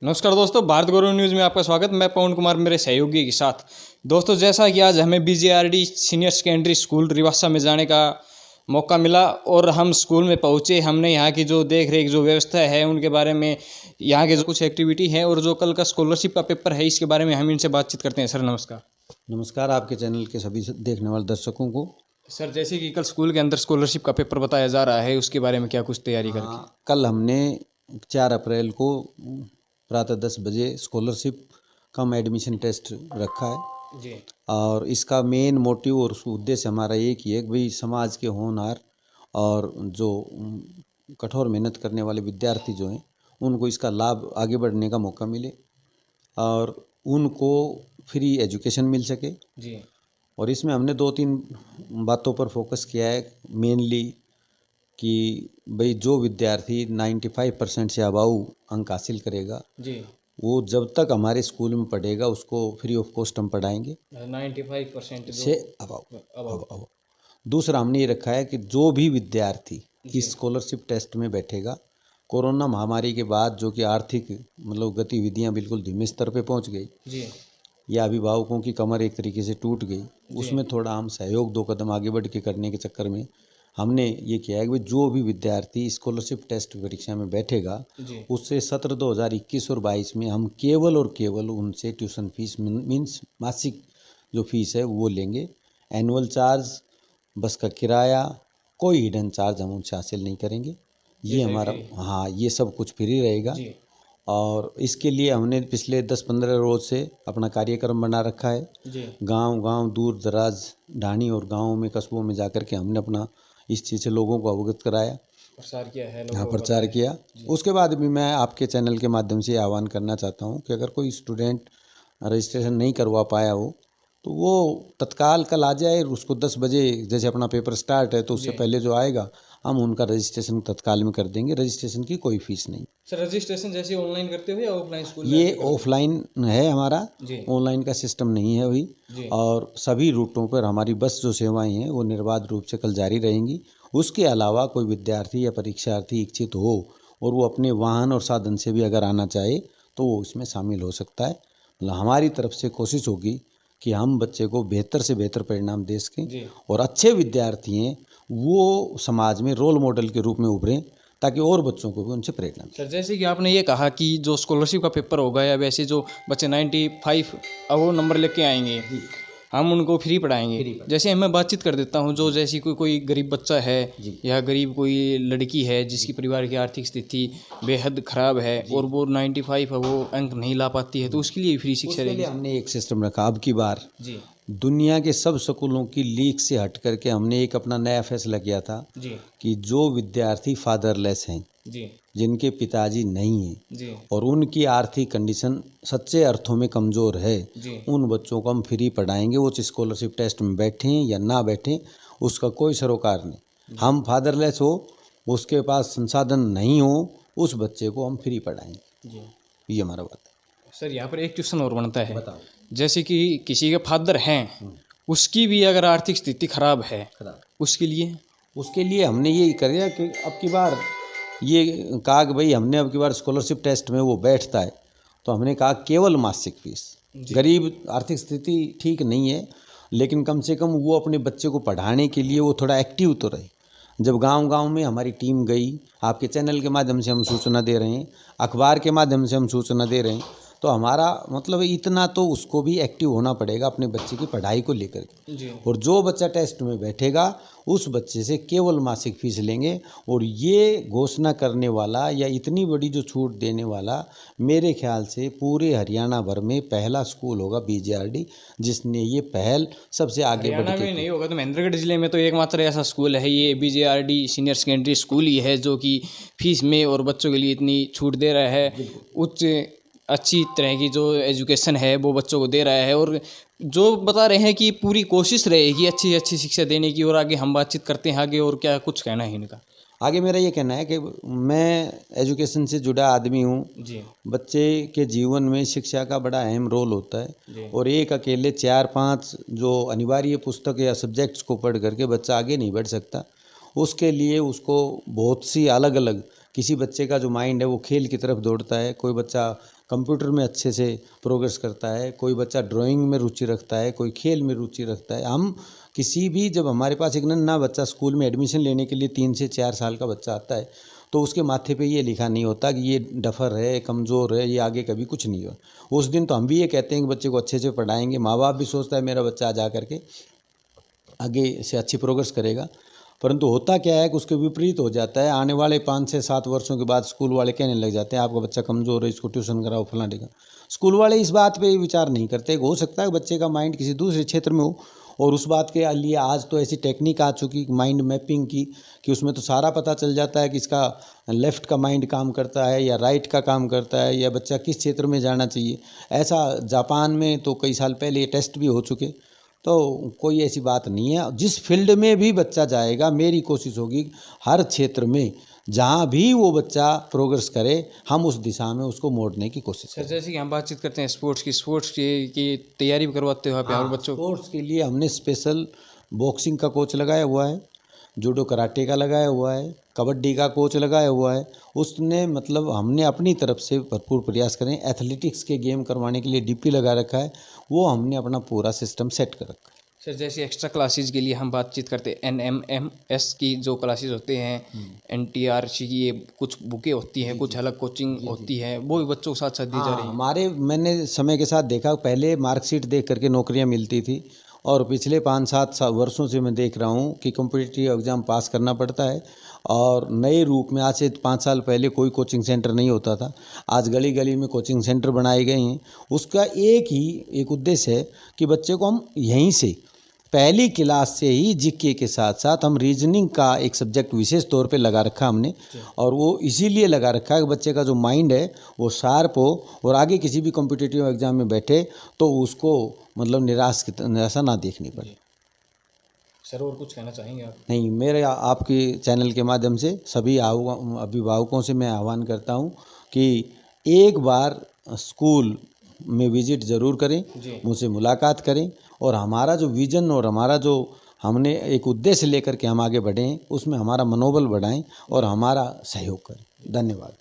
नमस्कार दोस्तों, भारत गौरव न्यूज़ में आपका स्वागत। मैं पवन कुमार मेरे सहयोगी के साथ। दोस्तों, जैसा कि आज हमें बीजेआरडी सीनियर सेकेंडरी स्कूल रिवासा में जाने का मौका मिला और हम स्कूल में पहुंचे। हमने यहाँ की जो देख रेख जो व्यवस्था है उनके बारे में, यहाँ के जो कुछ एक्टिविटी है और जो कल का स्कॉलरशिप का पेपर है इसके बारे में हम इनसे बातचीत करते हैं। सर नमस्कार। नमस्कार आपके चैनल के सभी देखने वाले दर्शकों को। सर, जैसे कि कल स्कूल के अंदर स्कॉलरशिप का पेपर बताया जा रहा है, उसके बारे में क्या कुछ तैयारी करके? कल हमने 4 अप्रैल को प्रातः 10 बजे स्कॉलरशिप कम एडमिशन टेस्ट रखा है जी। और इसका मेन मोटिव और उद्देश्य हमारा एक ही है कि भाई समाज के होनहार और जो कठोर मेहनत करने वाले विद्यार्थी जो हैं उनको इसका लाभ आगे बढ़ने का मौका मिले और उनको फ्री एजुकेशन मिल सके जी। और इसमें हमने 2-3 बातों पर फोकस किया है मेनली कि भाई जो विद्यार्थी 95% से अबाउ अंक हासिल करेगा जी, वो जब तक हमारे स्कूल में पढ़ेगा उसको फ्री ऑफ कॉस्ट हम पढ़ाएंगे 95% से अबाउ। दूसरा हमने ये रखा है कि जो भी विद्यार्थी इस स्कॉलरशिप टेस्ट में बैठेगा, कोरोना महामारी के बाद जो कि आर्थिक मतलब गतिविधियां बिल्कुल धीमे स्तर पे पहुंच गई जी, या अभिभावकों की कमर एक तरीके से टूट गई, उसमें थोड़ा हम सहयोग 2 कदम आगे बढ़ के करने के चक्कर में हमने ये किया है कि जो भी विद्यार्थी स्कॉलरशिप टेस्ट परीक्षा में बैठेगा उससे सत्र 2021 और 22 में हम केवल और केवल उनसे ट्यूशन फीस मीन्स मासिक जो फीस है वो लेंगे। एनुअल चार्ज, बस का किराया, कोई हिडन चार्ज हम उनसे हासिल नहीं करेंगे। ये हमारा ये सब कुछ फ्री रहेगा। और इसके लिए हमने पिछले 10-15 रोज से अपना कार्यक्रम बना रखा है। गांव दूर दराज ढाणी और गाँव में कस्बों में जाकर के हमने अपना इस चीज़ से लोगों को अवगत कराया, प्रचार किया है, प्रचार किया। उसके बाद भी मैं आपके चैनल के माध्यम से आह्वान करना चाहता हूं कि अगर कोई स्टूडेंट रजिस्ट्रेशन नहीं करवा पाया हो तो वो तत्काल कल आ जाए। उसको 10 बजे जैसे अपना पेपर स्टार्ट है तो उससे पहले जो आएगा हम उनका रजिस्ट्रेशन तत्काल में कर देंगे। रजिस्ट्रेशन की कोई फीस नहीं। सर, रजिस्ट्रेशन जैसे ऑनलाइन करते हो या ऑफलाइन स्कूल? ये ऑफलाइन है हमारा, ऑनलाइन का सिस्टम नहीं है अभी। और सभी रूटों पर हमारी बस जो सेवाएं हैं वो निर्बाध रूप से कल जारी रहेंगी। उसके अलावा कोई विद्यार्थी या परीक्षार्थी इच्छित हो और वो अपने वाहन और साधन से भी अगर आना चाहे तो वो इसमें शामिल हो सकता है। मतलब हमारी तरफ से कोशिश होगी कि हम बच्चे को बेहतर से बेहतर परिणाम दे सकें और अच्छे विद्यार्थी हैं वो समाज में रोल मॉडल के रूप में उभरें ताकि और बच्चों को भी उनसे प्रेरणा मिले। सर, जैसे कि आपने ये कहा कि जो स्कॉलरशिप का पेपर होगा या वैसे जो बच्चे 95 वो नंबर लेके आएंगे हम उनको फ्री पढ़ाएंगे। जैसे मैं बातचीत कर देता हूँ, जो जैसी कोई गरीब बच्चा है या गरीब कोई लड़की है जिसकी परिवार की आर्थिक स्थिति बेहद ख़राब है और वो 95 वो अंक नहीं ला पाती है तो उसके लिए फ्री शिक्षा रहेगी। हमने एक सिस्टम रखा। अब की बार दुनिया के सब स्कूलों की लीक से हट करके हमने एक अपना नया फैसला किया था कि जो विद्यार्थी फादरलेस हैं, जिनके पिताजी नहीं हैं और उनकी आर्थिक कंडीशन सच्चे अर्थों में कमज़ोर है, उन बच्चों को हम फ्री पढ़ाएंगे। वो स्कॉलरशिप टेस्ट में बैठें या ना बैठें उसका कोई सरोकार नहीं। हम फादरलेस हो, उसके पास संसाधन नहीं हो, उस बच्चे को हम फ्री पढ़ाएंगे। ये हमारा बात है। सर, यहाँ पर एक क्वेश्चन और बनता है। बताओ। जैसे कि किसी के फादर हैं, उसकी भी अगर आर्थिक स्थिति खराब है उसके लिए हमने ये करिए कि अब की बार ये कहा कि भाई हमने अब की बार स्कॉलरशिप टेस्ट में वो बैठता है तो हमने कहा केवल मासिक फीस। गरीब आर्थिक स्थिति ठीक नहीं है लेकिन कम से कम वो अपने बच्चे को पढ़ाने के लिए वो थोड़ा एक्टिव तो रहे। जब गांव में हमारी टीम गई, आपके चैनल के माध्यम से हम सूचना दे रहे हैं, अखबार के माध्यम से हम सूचना दे रहे हैं, तो हमारा मतलब इतना तो उसको भी एक्टिव होना पड़ेगा अपने बच्चे की पढ़ाई को लेकर के। और जो बच्चा टेस्ट में बैठेगा उस बच्चे से केवल मासिक फीस लेंगे। और ये घोषणा करने वाला या इतनी बड़ी जो छूट देने वाला मेरे ख्याल से पूरे हरियाणा भर में पहला स्कूल होगा बीजेआरडी जिसने ये पहल सबसे आगे बढ़ के। नहीं होगा तो महेंद्रगढ़ जिले में तो एकमात्र ऐसा स्कूल है ये बीजेआरडी सीनियर सेकेंडरी स्कूल ही है जो कि फीस में और बच्चों के लिए इतनी छूट दे रहा है। उच्च अच्छी तरह की जो एजुकेशन है वो बच्चों को दे रहा है और जो बता रहे हैं कि पूरी कोशिश रहेगी अच्छी शिक्षा देने की। और आगे हम बातचीत करते हैं आगे। और क्या कुछ कहना है इनका? आगे मेरा ये कहना है कि मैं एजुकेशन से जुड़ा आदमी हूँ। बच्चे के जीवन में शिक्षा का बड़ा अहम रोल होता है और एक अकेले 4-5 जो अनिवार्य पुस्तक या सब्जेक्ट्स को पढ़ करके बच्चा आगे नहीं बढ़ सकता। उसके लिए उसको बहुत सी अलग अलग, किसी बच्चे का जो माइंड है वो खेल की तरफ दौड़ता है, कोई बच्चा कंप्यूटर में अच्छे से प्रोग्रेस करता है, कोई बच्चा ड्राइंग में रुचि रखता है, कोई खेल में रुचि रखता है। हम किसी भी, जब हमारे पास एक नन्हा बच्चा स्कूल में एडमिशन लेने के लिए 3 से 4 साल का बच्चा आता है, तो उसके माथे पे ये लिखा नहीं होता कि ये डफर है, कमज़ोर है, ये आगे कभी कुछ नहीं हो। उस दिन तो हम भी ये कहते हैं कि बच्चे को अच्छे से पढ़ाएंगे, माँ बाप भी सोचता है मेरा बच्चा जा करके आगे से अच्छी प्रोग्रेस करेगा, परंतु होता क्या है कि उसके विपरीत हो जाता है। आने वाले 5 से 7 वर्षों के बाद स्कूल वाले कहने लग जाते हैं आपका बच्चा कमज़ोर है, इसको ट्यूशन कराओ, फलां ढिकां। स्कूल वाले इस बात पे विचार नहीं करते। हो सकता है बच्चे का माइंड किसी दूसरे क्षेत्र में हो, और उस बात के लिए आज तो ऐसी टेक्निक आ चुकी माइंड मैपिंग की कि उसमें तो सारा पता चल जाता है कि इसका लेफ़्ट का माइंड काम करता है या राइट का काम करता है, या बच्चा किस क्षेत्र में जाना चाहिए। ऐसा जापान में तो कई साल पहले ये टेस्ट भी हो चुके, तो कोई ऐसी बात नहीं है। जिस फील्ड में भी बच्चा जाएगा, मेरी कोशिश होगी हर क्षेत्र में जहाँ भी वो बच्चा प्रोग्रेस करे, हम उस दिशा में उसको मोड़ने की कोशिश करें। जैसे कि हम बातचीत करते हैं स्पोर्ट्स की तैयारी भी करवाते हो आप यहाँ पर बच्चों को? स्पोर्ट्स के लिए हमने स्पेशल बॉक्सिंग का कोच लगाया हुआ है, जूडो कराटे का लगाया हुआ है, कबड्डी का कोच लगाया हुआ है। उसने मतलब हमने अपनी तरफ से भरपूर प्रयास करें। एथलेटिक्स के गेम करवाने के लिए डीपी लगा रखा है, वो हमने अपना पूरा सिस्टम सेट कर रखा है। सर जैसे एक्स्ट्रा क्लासेस के लिए हम बातचीत करते हैं, NMMS की जो क्लासेस होते हैं, NTRC की ये कुछ बुकें होती हैं, कुछ अलग कोचिंग होती है, वो भी बच्चों के साथ साथ दी जा रही है। मैंने समय के साथ देखा, पहले मार्कशीट देख करके नौकरियां मिलती थी, और पिछले 5-7 वर्षों से मैं देख रहा हूँ कि कॉम्पिटिटिव एग्ज़ाम पास करना पड़ता है। और नए रूप में, आज से 5 साल पहले कोई कोचिंग सेंटर नहीं होता था, आज गली गली में कोचिंग सेंटर बनाए गए हैं। उसका एक उद्देश्य है कि बच्चे को हम यहीं से पहली क्लास से ही जीके के साथ साथ हम रीजनिंग का एक सब्जेक्ट विशेष तौर पे लगा रखा हमने, और वो इसीलिए लगा रखा है कि बच्चे का जो माइंड है वो शार्प हो, और आगे किसी भी कॉम्पिटिटिव एग्ज़ाम में बैठे तो उसको मतलब निराशा ना देखनी पड़े। सर और कुछ कहना चाहेंगे आप? नहीं, मेरे आपके चैनल के माध्यम से सभी अभिभावकों से मैं आह्वान करता हूँ कि एक बार स्कूल में विजिट ज़रूर करें, मुझसे मुलाकात करें, और हमारा जो विज़न और हमारा जो हमने एक उद्देश्य लेकर के हम आगे बढ़ें, उसमें हमारा मनोबल बढ़ाएं और हमारा सहयोग करें। धन्यवाद।